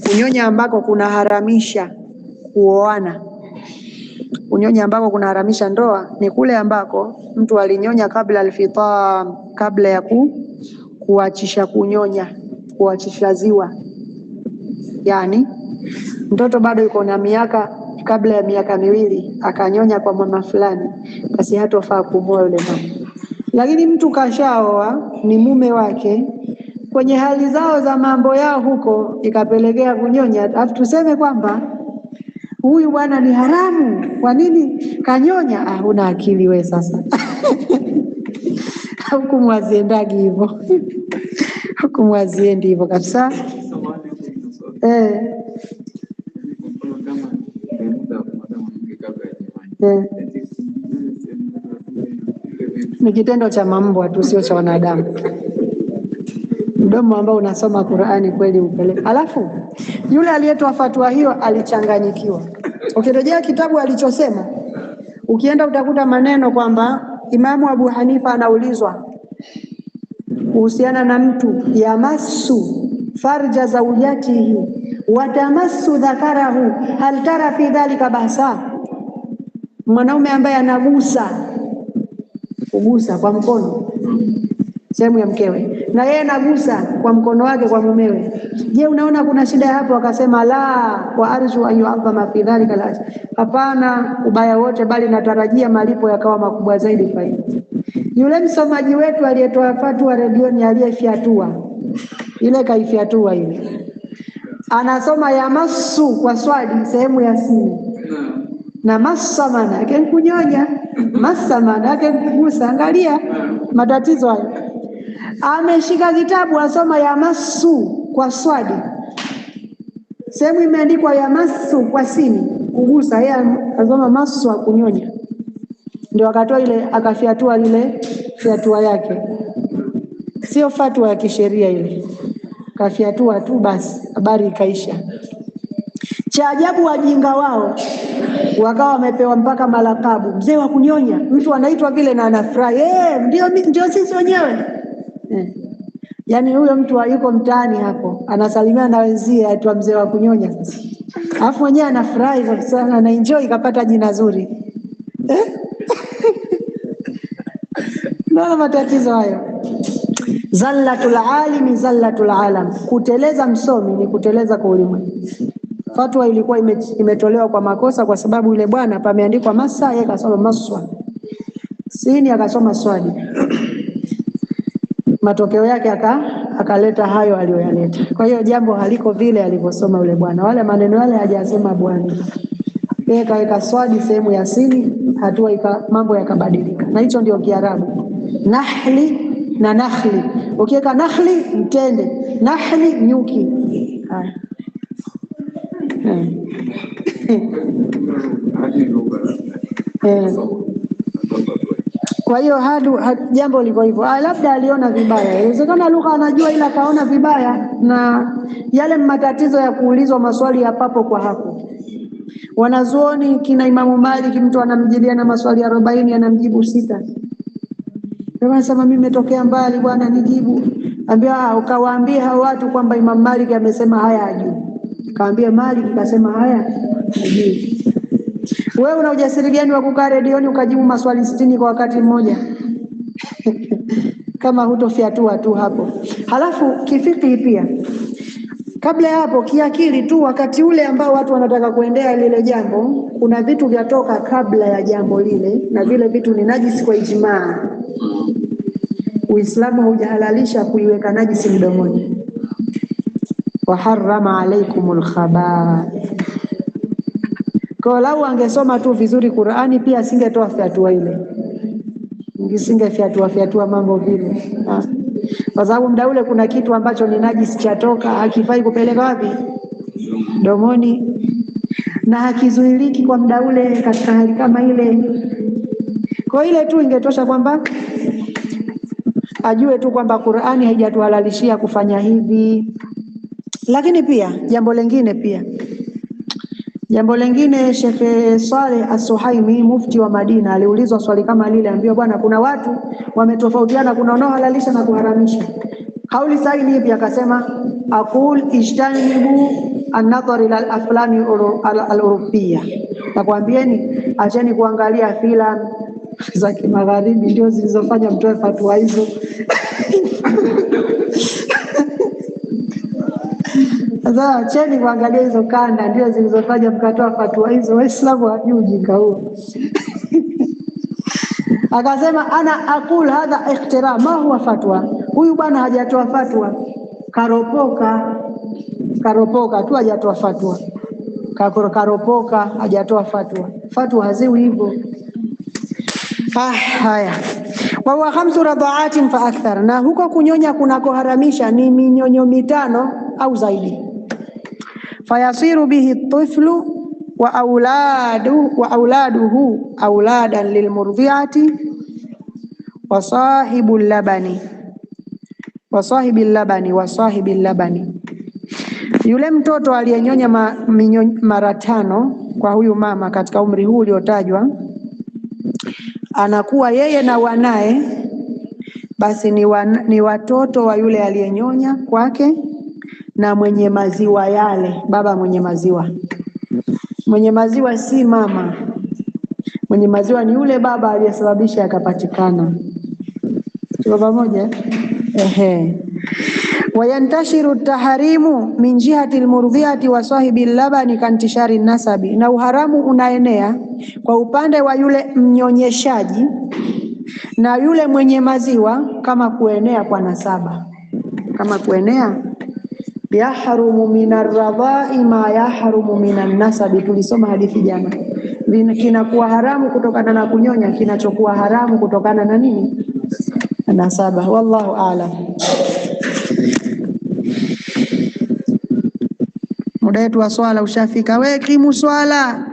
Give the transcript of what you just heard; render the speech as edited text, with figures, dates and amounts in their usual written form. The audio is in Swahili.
Kunyonya ambako kunaharamisha kuoana, kunyonya ambako kunaharamisha ndoa ni kule ambako mtu alinyonya kabla alfitam, kabla ya kuachisha kunyonya, kuachisha ziwa. Yani mtoto bado yuko na miaka, kabla ya miaka miwili akanyonya kwa mama fulani, basi hatofaa kumwoa yule mama. Lakini mtu kashaoa, ni mume wake, kwenye hali zao za mambo yao huko ikapelekea kunyonya, alafu tuseme kwamba huyu bwana ni haramu, kwa nini kanyonya? Huna akili we sasa. Hukumu haziendagi hivyo. Hukumu haziendi hivyo kabisa. Ni kitendo cha mambwa tu, sio cha wanadamu. Mdomo ambao unasoma Qur'ani kweli upeleke. Alafu yule aliyetoa fatwa hiyo alichanganyikiwa. Ukirejea kitabu alichosema, ukienda utakuta maneno kwamba Imamu Abu Hanifa anaulizwa kuhusiana na mtu yamasu farja zawjatihi wa tamassu dhakarahu hal tara fi dhalika bahsa, mwanaume ambaye anagusa, kugusa kwa mkono sehemu ya mkewe na yeye anagusa kwa mkono wake kwa mumewe, je, unaona kuna shida hapo? Akasema la wa arju an yu'adhama fi dhalika la, hapana ubaya wote, bali natarajia malipo yakawa makubwa zaidi kwa hiyo. Yule msomaji wetu aliyetoa fatwa redioni, aliyefyatua ile, kaifyatua ile, anasoma ya masu kwa swadi sehemu ya sini, na massa maana yake kunyonya, massa maana yake kugusa. Angalia matatizo hayo. Ameshika kitabu asoma ya masu kwa swadi, sehemu imeandikwa ya masu kwa sini kugusa, yeye asoma masu kunyonya. Ndio akatoa ile akafyatua lile fyatua yake, sio fatwa ya kisheria ile, kafyatua tu basi, habari ikaisha. Cha ajabu wajinga wao wakawa wamepewa mpaka malakabu, mzee wa kunyonya. Mtu anaitwa vile na anafurahi, ndio sisi wenyewe. Yaani huyo mtu yuko mtaani hapo anasalimia na wenzie aitwa mzee wa kunyonya, alafu mwenyewe anafurahi sana na enjoy, kapata jina zuri. Ndio matatizo hayo. Zallatul alimi zallatul alam, kuteleza msomi ni kuteleza kwa ulimwengu. Fatwa ilikuwa imetolewa kwa makosa, kwa sababu yule bwana pameandikwa masa, yeye kasoma maswa, sini akasoma swadi. Matokeo yake akaleta hayo aliyoyaleta. Kwa hiyo jambo haliko vile alivyosoma yule bwana, wale maneno yale hajasema bwana, yeye kaweka swadi sehemu ya sini, hatua mambo yakabadilika. Na hicho ndio Kiarabu, nahli na nakhli. Ukiweka nakhli mtende, nahli nyuki. Haya. Kwa hiyo jambo liko hivyo. Labda aliona vibaya, inawezekana lugha anajua, ila kaona vibaya, na yale matatizo ya kuulizwa maswali ya papo kwa hapo. Wanazuoni kina Imamu Malik, mtu anamjilia na maswali 40 anamjibu 6. Anasema mimi nimetokea mbali bwana, nijibu. Ambia ukawaambia hao watu kwamba Imam Malik amesema haya hajui. Kaambia Malik kasema haya hajui. Wewe una ujasiri gani wa kukaa redioni ukajibu maswali 60 kwa wakati mmoja? Kama hutofyatua tu hapo. Halafu kifiki pia, kabla ya hapo kiakili tu, wakati ule ambao watu wanataka kuendea lile jambo, kuna vitu vyatoka kabla ya jambo lile, na vile vitu ni najisi kwa ijmaa. Uislamu haujahalalisha kuiweka najisi mdomoni. Wa harrama alaykumul khaba'ith. Kwa lau angesoma tu vizuri Qur'ani, pia asingetoa fyatua ile, fyatua mambo vile. Kwa sababu muda ule kuna kitu ambacho ni najisi chatoka, hakifai kupeleka wapi? Domoni, na hakizuiliki kwa muda ule katika hali kama ile. Kwa ile tu ingetosha kwamba ajue tu kwamba Qur'ani haijatuhalalishia kufanya hivi. Lakini pia jambo lingine, Sheikh Saleh As-Suhaimi, mufti wa Madina, aliulizwa swali kama lile, ambiwa bwana, kuna watu wametofautiana, kuna wanaohalalisha na kuharamisha, kauli sahihi ni ipi? Akasema aqul ijtanibu an-nadhar ila al-aflami al-urupia, nakwambieni acheni kuangalia filamu za kimagharibi, ndio zilizofanya mtoe fatwa hizo. Sasa acheni kuangalia hizo kanda, ndio zilizofanya mkatoa fatwa hizo. Waislamu hawajui ujinga huo. Akasema ana aqul hadha ikhtira, ma huwa fatwa. Huyu bwana hajatoa fatwa, karopoka tu, hajatoa fatwa, karopoka, hajatoa fatwa. Fatwa haziwi hivyo. Haya, wa huwa 5 radhaatin fa akthar, na huko kunyonya kunakoharamisha ni minyonyo 5 au zaidi. Fayasiru bihi tiflu wa auladuhu auladan lilmurdhiati wa sahibil labani. Yule mtoto aliyenyonya mara 5 kwa huyu mama katika umri huu uliotajwa, anakuwa yeye na wanaye basi ni watoto wa yule aliyenyonya kwake na mwenye maziwa yale. Baba mwenye maziwa si mama. Mwenye maziwa ni yule baba aliyesababisha yakapatikana. Tuko pamoja? Wayantashiru taharimu min jihati almurdhiati wa sahibi labani kantishari nasabi, na uharamu unaenea kwa upande wa yule mnyonyeshaji na yule mwenye maziwa kama kuenea kwa nasaba. Kama kuenea, yahrumu minar radha'i ma yahrumu minan nasabi. Tulisoma hadithi jana, kinakuwa haramu kutokana na kunyonya kinachokuwa haramu kutokana na nini? Nasaba. Wallahu a'lam. Muda wetu wa swala ushafika. We kimu swala.